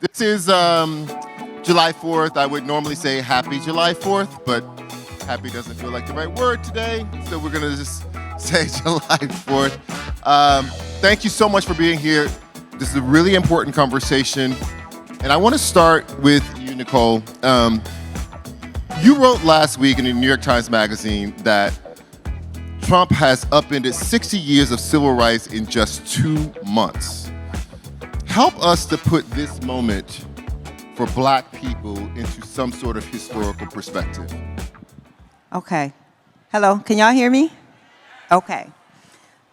This is July 4th. I would normally say happy July 4th, but happy doesn't feel like the right word today. So we're going to just say July 4th. Thank you so much for being here. This is a really important conversation. And I want to start with you, Nicole. You wrote last week in the New York Times Magazine that Trump has upended 60 years of civil rights in just 2 months. Help us to put this moment for Black people into some sort of historical perspective. Okay. Hello, can y'all hear me? Okay.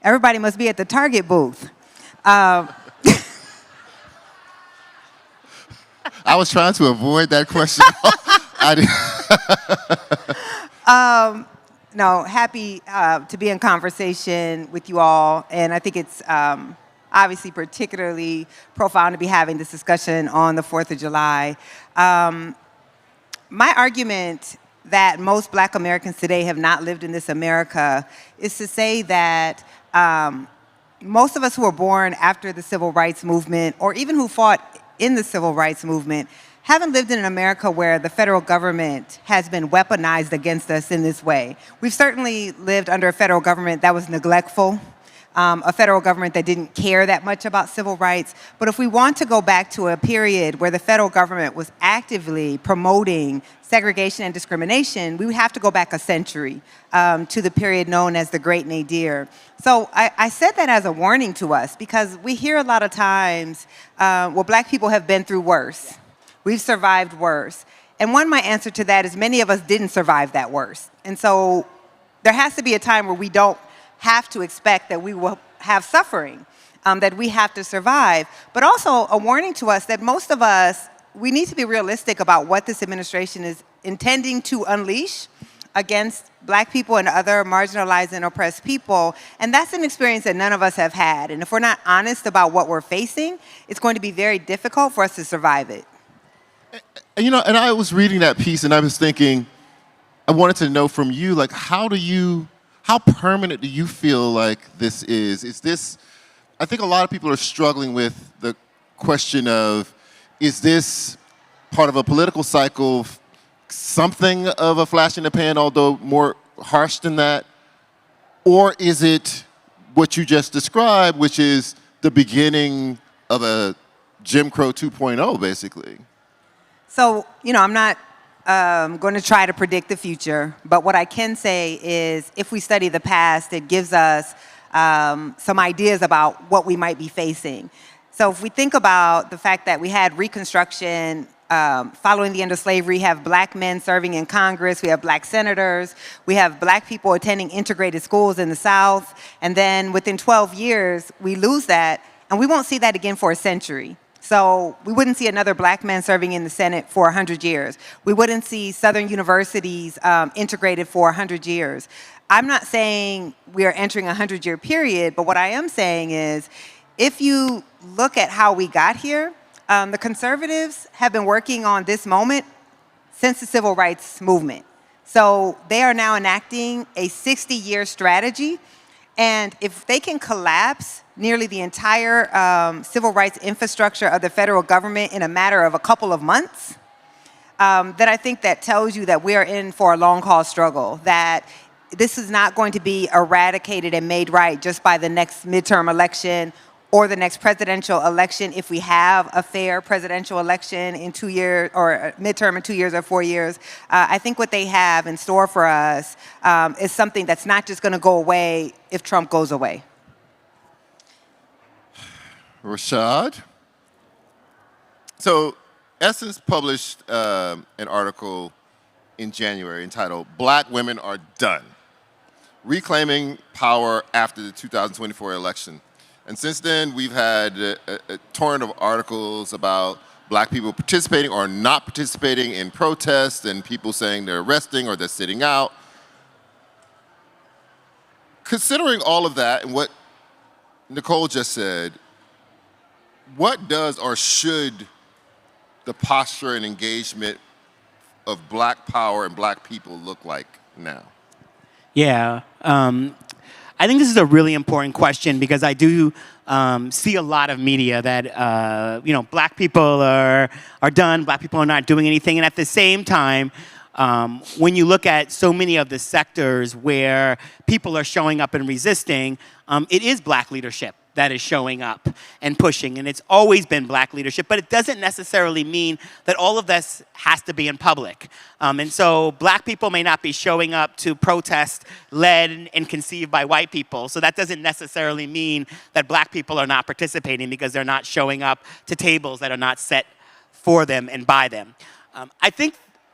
Everybody must be at the Target booth. I was trying to avoid that question. No, happy to be in conversation with you all, and I think it's obviously particularly profound to be having this discussion on the 4th of July. My argument that most Black Americans today have not lived in this America is to say that most of us who were born after the Civil Rights Movement, or even who fought in the Civil Rights Movement, haven't lived in an America where the federal government has been weaponized against us in this way. We've certainly lived under a federal government that was neglectful, a federal government that didn't care that much about civil rights. But if we want to go back to a period where the federal government was actively promoting segregation and discrimination, we would have to go back a century to the period known as the Great Nadir. So I said that as a warning to us because we hear a lot of times, well, Black people have been through worse. We've survived worse. And my answer to that is many of us didn't survive that worse. And so there has to be a time where we don't have to expect that we will have suffering, that we have to survive, but also a warning to us that most of us, we need to be realistic about what this administration is intending to unleash against Black people and other marginalized and oppressed people. And that's an experience that none of us have had. And if we're not honest about what we're facing, it's going to be very difficult for us to survive it. You know, and I was reading that piece and I was thinking, I wanted to know from you, like, how permanent do you feel like this is? Is this, I think a lot of people are struggling with the question of, is this part of a political cycle, something of a flash in the pan, although more harsh than that? Or is it what you just described, which is the beginning of a Jim Crow 2.0, basically? So, you know, I'm not going to try to predict the future, but what I can say is if we study the past, it gives us some ideas about what we might be facing. So if we think about the fact that we had Reconstruction following the end of slavery, we have Black men serving in Congress, we have Black senators, we have Black people attending integrated schools in the South, and then within 12 years, we lose that, and we won't see that again for a century. So we wouldn't see another Black man serving in the Senate for 100 years. We wouldn't see Southern universities integrated for 100 years. I'm not saying we are entering a 100-year period, but what I am saying is if you look at how we got here, the conservatives have been working on this moment since the Civil Rights Movement. So they are now enacting a 60-year strategy. And if they can collapse nearly the entire civil rights infrastructure of the federal government in a matter of a couple of months, then I think that tells you that we are in for a long-haul struggle, that this is not going to be eradicated and made right just by the next midterm election or the next presidential election if we have a fair presidential election in 2 years, or a midterm in 2 years or 4 years. I think what they have in store for us is something that's not just going to go away if Trump goes away. Rashad? So Essence published an article in January entitled, "Black Women Are Done, Reclaiming Power After the 2024 Election." And since then, we've had a torrent of articles about Black people participating or not participating in protests and people saying they're arresting or they're sitting out. Considering all of that and what Nicole just said, what does or should the posture and engagement of Black power and Black people look like now? Yeah. I think this is a really important question because I do see a lot of media that black people are done, black people are not doing anything, and at the same time, when you look at so many of the sectors where people are showing up and resisting, it is black leadership that is showing up and pushing, and it's always been black leadership, but it doesn't necessarily mean that all of this has to be in public. And so black people may not be showing up to protest led and conceived by white people, so that doesn't necessarily mean that black people are not participating because they're not showing up to tables that are not set for them and by them.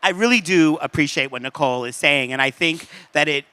I really do appreciate what Nicole is saying, and I think that it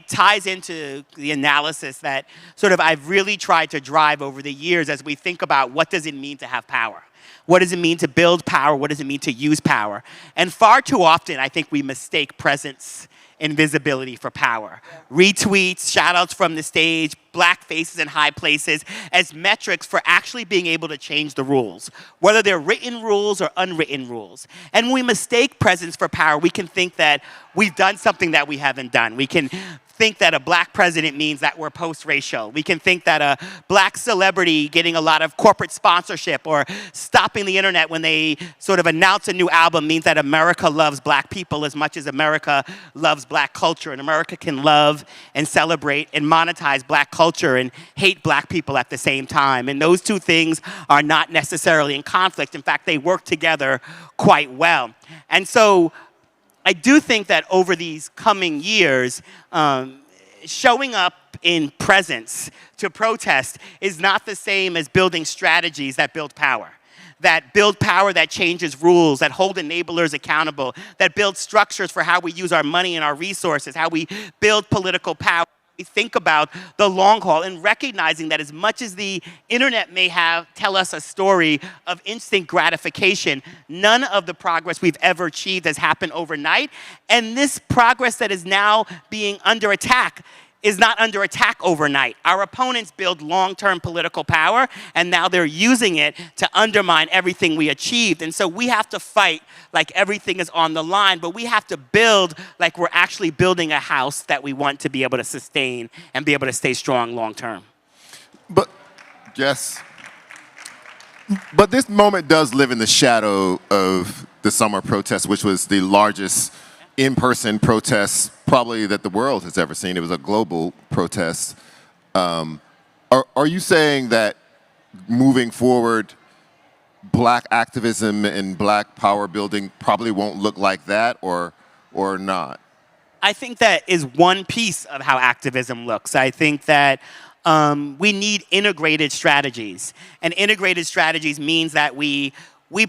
ties into the analysis that sort of I've really tried to drive over the years as we think about what does it mean to have power? What does it mean to build power? What does it mean to use power? And far too often, I think we mistake presence and visibility for power. Retweets, shout outs from the stage, black faces in high places as metrics for actually being able to change the rules, whether they're written rules or unwritten rules. And when we mistake presence for power, we can think that we've done something that we haven't done. We can think that a black president means that we're post-racial. We can think that a black celebrity getting a lot of corporate sponsorship or stopping the internet when they sort of announce a new album means that America loves black people as much as America loves black culture, and America can love and celebrate and monetize black culture and hate black people at the same time. And those two things are not necessarily in conflict. In fact, they work together quite well. And so I do think that over these coming years, showing up in presence to protest is not the same as building strategies that build power. That build power that changes rules, that hold enablers accountable, that build structures for how we use our money and our resources, how we build political power. We think about the long haul and recognizing that as much as the internet may tell us a story of instant gratification, none of the progress we've ever achieved has happened overnight. And this progress that is now being under attack is not under attack overnight. Our opponents build long-term political power, and now they're using it to undermine everything we achieved. And so we have to fight like everything is on the line, but we have to build like we're actually building a house that we want to be able to sustain and be able to stay strong long-term. But, yes. But this moment does live in the shadow of the summer protest, which was the largest in-person protest probably that the world has ever seen. It was a global protest. Are you saying that moving forward, black activism and black power building probably won't look like that, or not? I think that is one piece of how activism looks. I think that we need integrated strategies. And integrated strategies means that we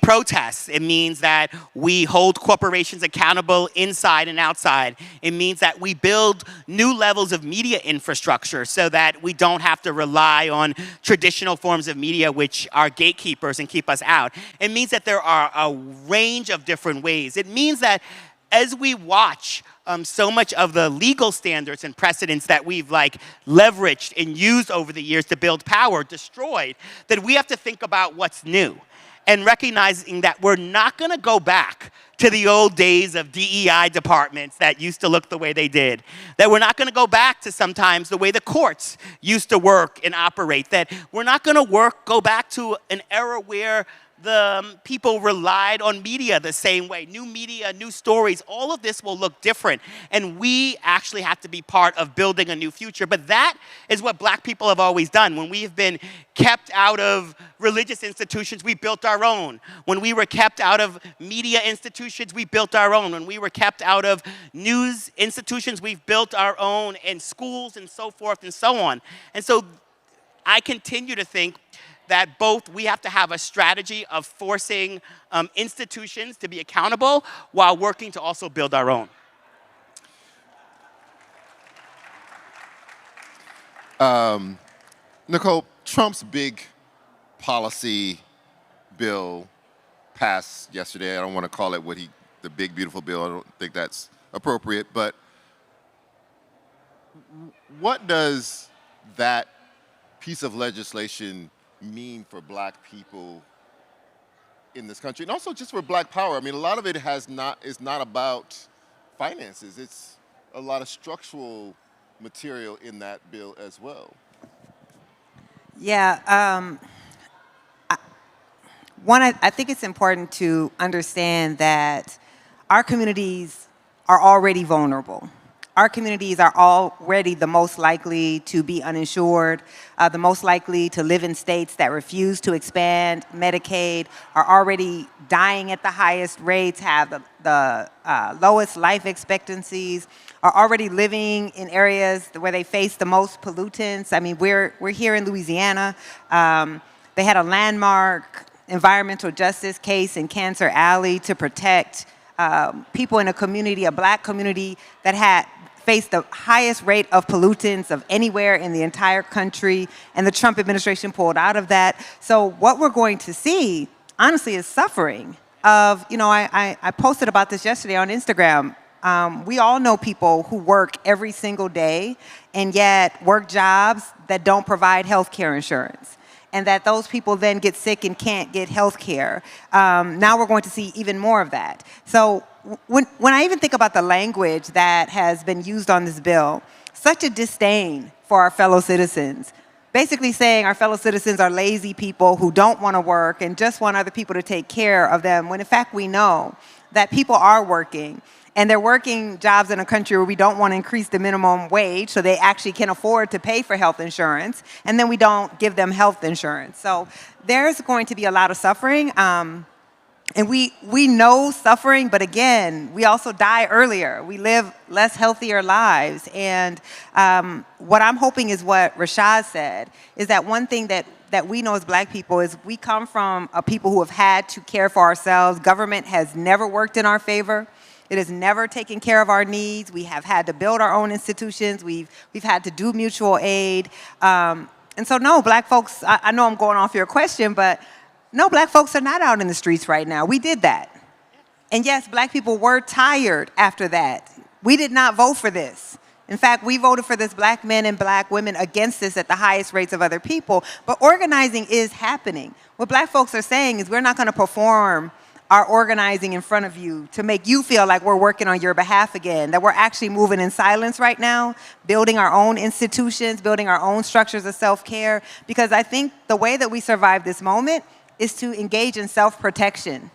protest. It means that we hold corporations accountable inside and outside. It means that we build new levels of media infrastructure so that we don't have to rely on traditional forms of media which are gatekeepers and keep us out. It means that there are a range of different ways. It means that as we watch so much of the legal standards and precedents that we've leveraged and used over the years to build power destroyed, that we have to think about what's new. And recognizing that we're not going to go back to the old days of DEI departments that used to look the way they did. That we're not going to go back to sometimes the way the courts used to work and operate. That we're not going to go back to an era where the people relied on media the same way. New media, new stories, all of this will look different. And we actually have to be part of building a new future. But that is what black people have always done. When we have been kept out of religious institutions, we built our own. When we were kept out of media institutions, we built our own. When we were kept out of news institutions, we've built our own, and schools and so forth and so on. And so I continue to think that both we have to have a strategy of forcing institutions to be accountable while working to also build our own. Nicole, Trump's big policy bill passed yesterday. I don't want to call it the big, beautiful bill. I don't think that's appropriate. But what does that piece of legislation mean for black people in this country, and also just for black power? I mean, a lot of it is not about finances. It's a lot of structural material in that bill as well. Yeah. One, I think it's important to understand that our communities are already vulnerable. Our communities are already the most likely to be uninsured, the most likely to live in states that refuse to expand Medicaid, are already dying at the highest rates, have the lowest life expectancies, are already living in areas where they face the most pollutants. I mean, we're here in Louisiana. They had a landmark environmental justice case in Cancer Alley to protect people in a community, a black community that had faced the highest rate of pollutants of anywhere in the entire country, and the Trump administration pulled out of that. So what we're going to see, honestly, is suffering of, I posted about this yesterday on Instagram. We all know people who work every single day and yet work jobs that don't provide health care insurance, and that those people then get sick and can't get health care. Now we're going to see even more of that. So when I even think about the language that has been used on this bill, such a disdain for our fellow citizens, basically saying our fellow citizens are lazy people who don't want to work and just want other people to take care of them, when in fact we know that people are working. And they're working jobs in a country where we don't want to increase the minimum wage so they actually can afford to pay for health insurance. And then we don't give them health insurance. So there's going to be a lot of suffering. And we know suffering, but again, we also die earlier. We live less healthier lives. And what I'm hoping is what Rashad said, is that one thing that we know as black people is we come from a people who have had to care for ourselves. Government has never worked in our favor. It has never taken care of our needs. We have had to build our own institutions. We've had to do mutual aid. And so no, black folks, I know I'm going off your question, but no, black folks are not out in the streets right now. We did that. And yes, black people were tired after that. We did not vote for this. In fact, we voted for this, black men and black women, against this at the highest rates of other people. But organizing is happening. What black folks are saying is we're not going to perform our organizing in front of you to make you feel like we're working on your behalf again, that we're actually moving in silence right now, building our own institutions, building our own structures of self-care, because I think the way that we survive this moment is to engage in self-protection.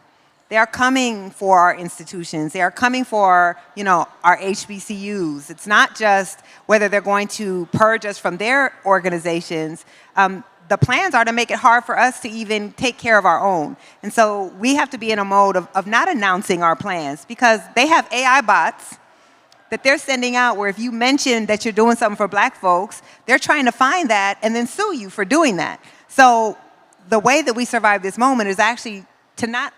They are coming for our institutions. They are coming for, our HBCUs. It's not just whether they're going to purge us from their organizations. The plans are to make it hard for us to even take care of our own. And so we have to be in a mode of not announcing our plans, because they have AI bots that they're sending out where if you mention that you're doing something for black folks, they're trying to find that and then sue you for doing that. So the way that we survive this moment is actually to not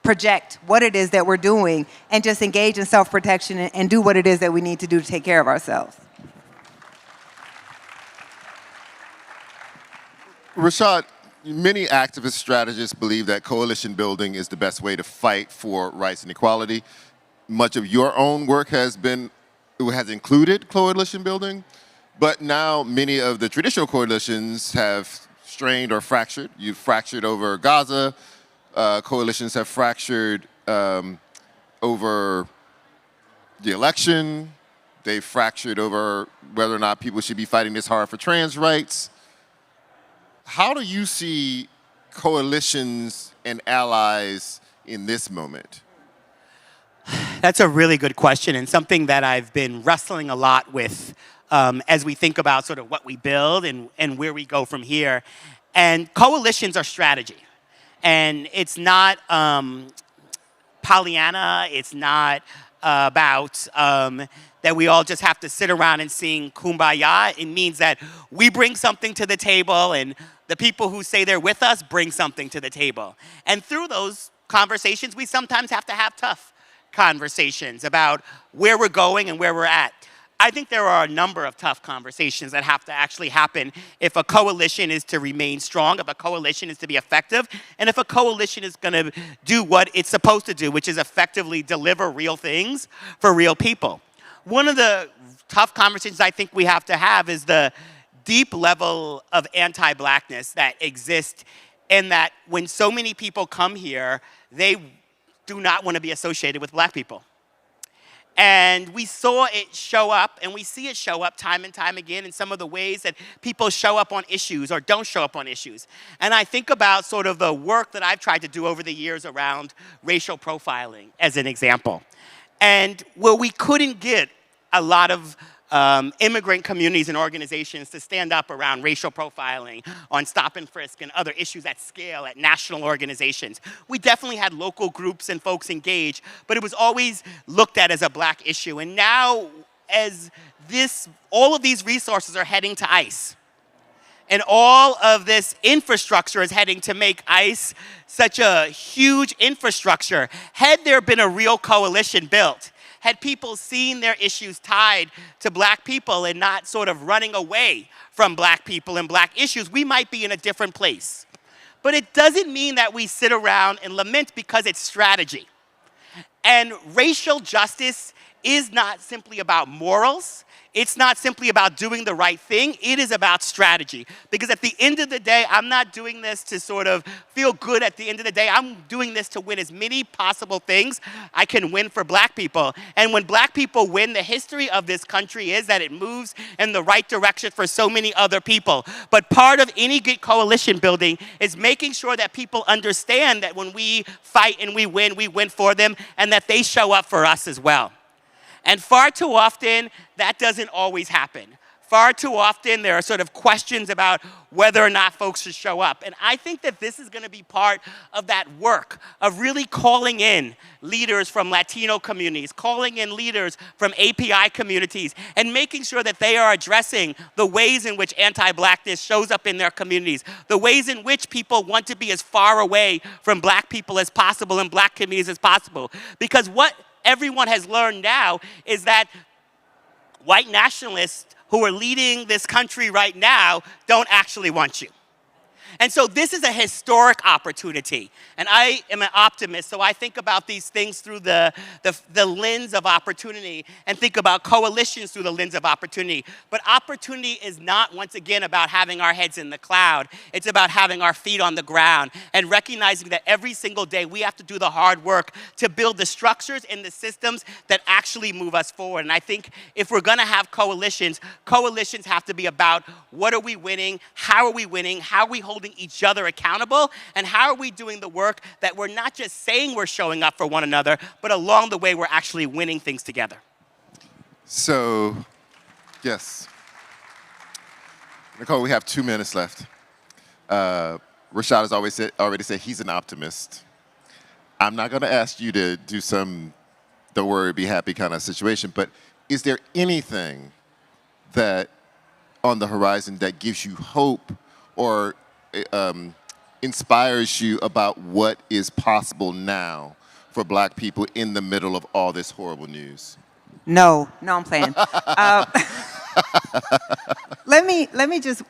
project what it is that we're doing and just engage in self-protection and do what it is that we need to do to take care of ourselves. Rashad, many activist strategists believe that coalition building is the best way to fight for rights and equality. Much of your own work has included coalition building, but now many of the traditional coalitions have strained or fractured. You've fractured over Gaza. Coalitions have fractured over the election. They've fractured over whether or not people should be fighting this hard for trans rights. How do you see coalitions and allies in this moment? That's a really good question, and something that I've been wrestling a lot with as we think about sort of what we build and where we go from here. And coalitions are strategy. And it's not Pollyanna. It's not about that we all just have to sit around and sing Kumbaya. It means that we bring something to the table, and the people who say they're with us bring something to the table. And through those conversations, we sometimes have to have tough conversations about where we're going and where we're at. I think there are a number of tough conversations that have to actually happen if a coalition is to remain strong, if a coalition is to be effective, and if a coalition is going to do what it's supposed to do, which is effectively deliver real things for real people. One of the tough conversations I think we have to have is the deep level of anti-blackness that exists, in that when so many people come here, they do not want to be associated with black people. And we saw it show up, and we see it show up time and time again in some of the ways that people show up on issues or don't show up on issues. And I think about sort of the work that I've tried to do over the years around racial profiling as an example. And where we couldn't get a lot of immigrant communities and organizations to stand up around racial profiling on stop and frisk and other issues at scale at national organizations. We definitely had local groups and folks engaged, but it was always looked at as a black issue. And now, as all of these resources are heading to ICE, and all of this infrastructure is heading to make ICE such a huge infrastructure, had there been a real coalition built, had people seen their issues tied to black people and not sort of running away from black people and black issues, we might be in a different place. But it doesn't mean that we sit around and lament, because it's strategy. And racial justice is not simply about morals. It's not simply about doing the right thing. It is about strategy. Because at the end of the day, I'm not doing this to sort of feel good at the end of the day. I'm doing this to win as many possible things I can win for black people. And when black people win, the history of this country is that it moves in the right direction for so many other people. But part of any good coalition building is making sure that people understand that when we fight and we win for them, and that they show up for us as well. And far too often, that doesn't always happen. Far too often, there are sort of questions about whether or not folks should show up. And I think that this is going to be part of that work of really calling in leaders from Latino communities, calling in leaders from API communities, and making sure that they are addressing the ways in which anti-blackness shows up in their communities, the ways in which people want to be as far away from black people as possible and black communities as possible. Because what everyone has learned now is that white nationalists who are leading this country right now don't actually want you. And so this is a historic opportunity. And I am an optimist, so I think about these things through the lens of opportunity, and think about coalitions through the lens of opportunity. But opportunity is not, once again, about having our heads in the cloud. It's about having our feet on the ground and recognizing that every single day we have to do the hard work to build the structures and the systems that actually move us forward. And I think if we're going to have coalitions, coalitions have to be about what are we winning, how are we holding each other accountable, and how are we doing the work that we're not just saying we're showing up for one another, but along the way we're actually winning things together. So, yes. Nicole, we have 2 minutes left. Rashad has already said he's an optimist. I'm not going to ask you to do some don't worry, be happy kind of situation, but is there anything that on the horizon that gives you hope or inspires you about what is possible now for black people in the middle of all this horrible news? No, I'm playing. Let me just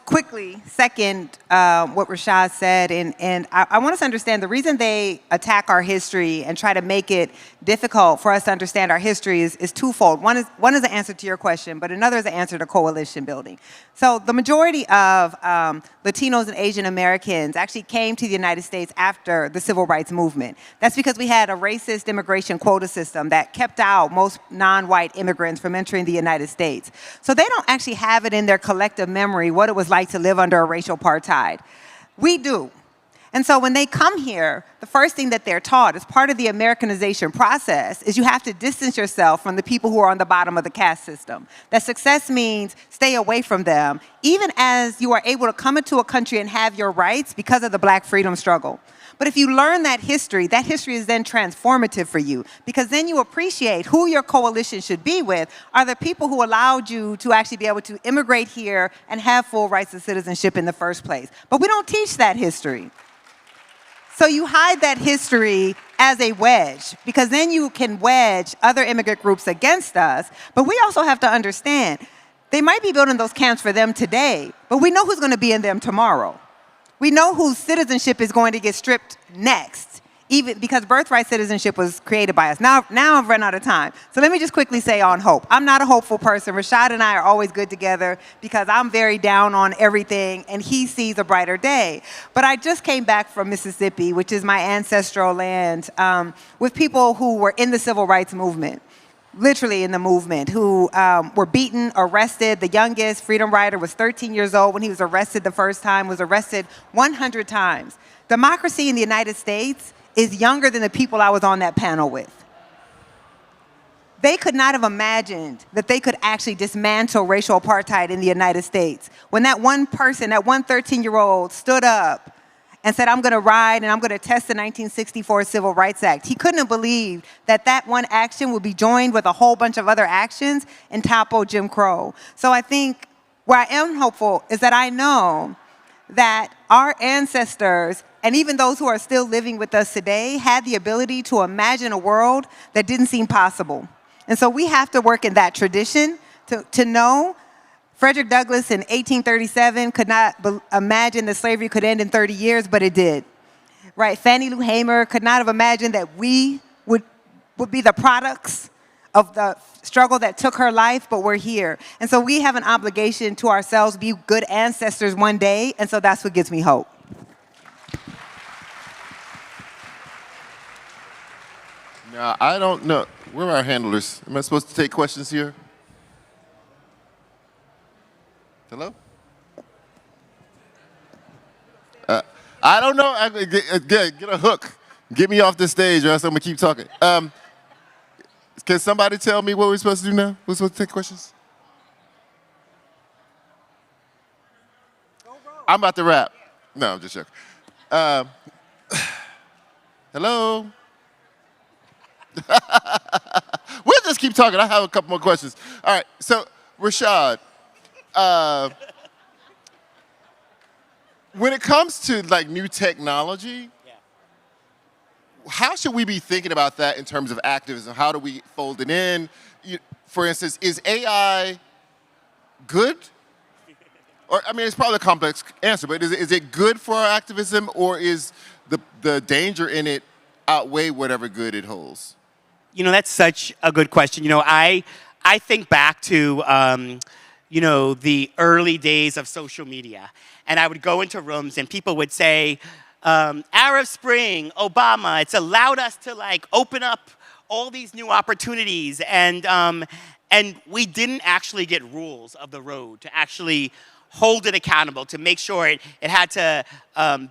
quickly second what Rashad said, and I want us to understand the reason they attack our history and try to make it difficult for us to understand our history is twofold. One is an answer to your question, but another is an answer to coalition building. So the majority of Latinos and Asian Americans actually came to the United States after the Civil Rights Movement. That's because we had a racist immigration quota system that kept out most non-white immigrants from entering the United States. So they don't actually have it in their collective memory what it was like to live under a racial apartheid. We do. And so when they come here, the first thing that they're taught as part of the Americanization process is you have to distance yourself from the people who are on the bottom of the caste system. That success means stay away from them, even as you are able to come into a country and have your rights because of the Black freedom struggle. But if you learn that history is then transformative for you, because then you appreciate who your coalition should be with are the people who allowed you to actually be able to immigrate here and have full rights of citizenship in the first place. But we don't teach that history. So you hide that history as a wedge, because then you can wedge other immigrant groups against us. But we also have to understand, they might be building those camps for them today, but we know who's going to be in them tomorrow. We know whose citizenship is going to get stripped next even because birthright citizenship was created by us. Now I've run out of time. So let me just quickly say on hope. I'm not a hopeful person. Rashad and I are always good together because I'm very down on everything and he sees a brighter day. But I just came back from Mississippi, which is my ancestral land, with people who were in the civil rights movement. Literally in the movement, who were beaten, arrested. The youngest freedom rider was 13 years old when he was arrested the first time, was arrested 100 times. Democracy in the United States is younger than the people I was on that panel with. They could not have imagined that they could actually dismantle racial apartheid in the United States. When that one person, that one 13-year-old stood up and said, I'm going to ride and I'm going to test the 1964 Civil Rights Act. He couldn't have believed that that one action would be joined with a whole bunch of other actions and topple Jim Crow. So I think where I am hopeful is that I know that our ancestors, and even those who are still living with us today, had the ability to imagine a world that didn't seem possible. And so we have to work in that tradition to know Frederick Douglass in 1837 could not imagine that slavery could end in 30 years, but it did. Right? Fannie Lou Hamer could not have imagined that we would be the products of the struggle that took her life, but we're here. And so we have an obligation to ourselves, be good ancestors one day, and so that's what gives me hope. Now, I don't know. Where are our handlers? Am I supposed to take questions here? Hello? I don't know. Get a hook. Get me off this stage or else I'm going to keep talking. Can somebody tell me what we're supposed to do now? We're supposed to take questions? I'm about to wrap. No, I'm just joking. Hello? We'll just keep talking. I have a couple more questions. All right, so Rashad, when it comes to like new technology, how should we be thinking about that in terms of activism? How do we fold it in? For instance, is AI good? Or I mean, it's probably a complex answer, but is it good for our activism, or is the danger in it outweigh whatever good it holds? You know, that's such a good question. You know, I think back to you know, the early days of social media, and I would go into rooms and people would say, Arab Spring, Obama, it's allowed us to like open up all these new opportunities, and we didn't actually get rules of the road to actually hold it accountable, to make sure it had to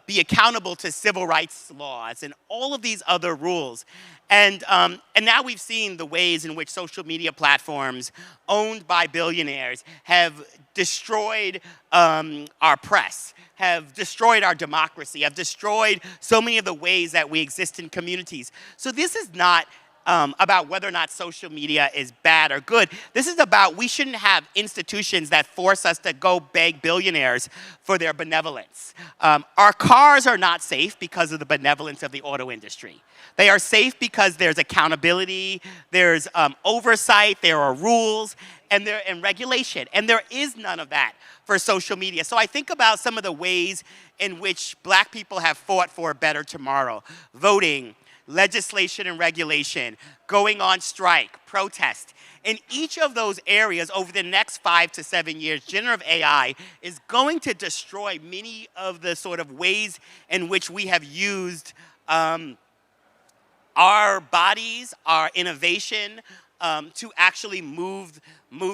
be accountable to civil rights laws and all of these other rules. And now we've seen the ways in which social media platforms owned by billionaires have destroyed our press, have destroyed our democracy, have destroyed so many of the ways that we exist in communities. So this is not about whether or not social media is bad or good. This is about we shouldn't have institutions that force us to go beg billionaires for their benevolence. Our cars are not safe because of the benevolence of the auto industry. They are safe because there's accountability, there's oversight, there are rules, and regulation. And there is none of that for social media. So I think about some of the ways in which Black people have fought for a better tomorrow. Voting, legislation and regulation, going on strike, protest. In each of those areas over the next 5 to 7 years, generative AI is going to destroy many of the sort of ways in which we have used our bodies, our innovation, to actually move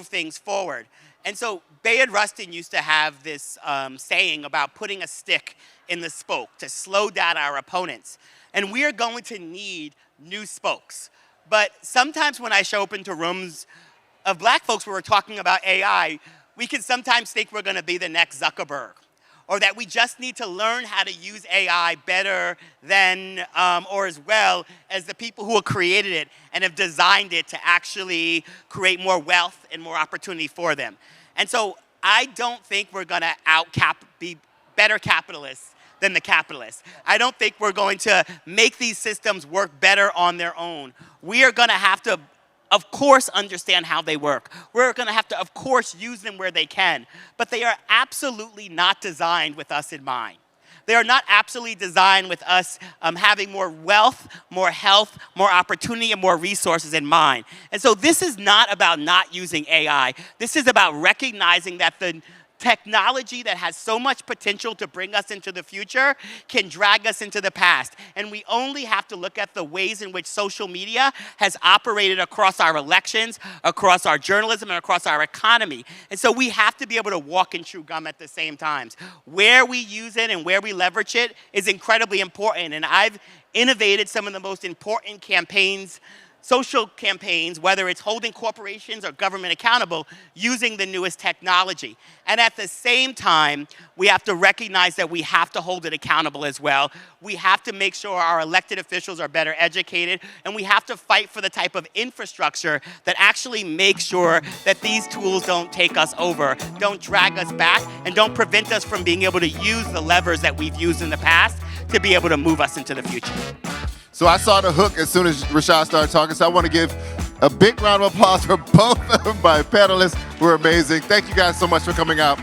things forward. And so Bayard Rustin used to have this saying about putting a stick in the spoke to slow down our opponents. And we are going to need new spokes. But sometimes when I show up into rooms of Black folks where we're talking about AI, we can sometimes think we're going to be the next Zuckerberg, or that we just need to learn how to use AI better than or as well as the people who have created it and have designed it to actually create more wealth and more opportunity for them. And so I don't think we're going to be better capitalists than the capitalists. I don't think we're going to make these systems work better on their own. We are going to have to, of course, understand how they work. We're going to have to, of course, use them where they can. But they are absolutely not designed with us in mind. They are not absolutely designed with us having more wealth, more health, more opportunity, and more resources in mind. And so this is not about not using AI. This is about recognizing that the technology that has so much potential to bring us into the future can drag us into the past. And we only have to look at the ways in which social media has operated across our elections, across our journalism, and across our economy. And so we have to be able to walk and chew gum at the same times. Where we use it and where we leverage it is incredibly important. And I've innovated some of the most important campaigns, social campaigns, whether it's holding corporations or government accountable, using the newest technology. And at the same time, we have to recognize that we have to hold it accountable as well. We have to make sure our elected officials are better educated, and we have to fight for the type of infrastructure that actually makes sure that these tools don't take us over, don't drag us back, and don't prevent us from being able to use the levers that we've used in the past to be able to move us into the future. So I saw the hook as soon as Rashad started talking, so I want to give a big round of applause for both of my panelists who are amazing. Thank you guys so much for coming out.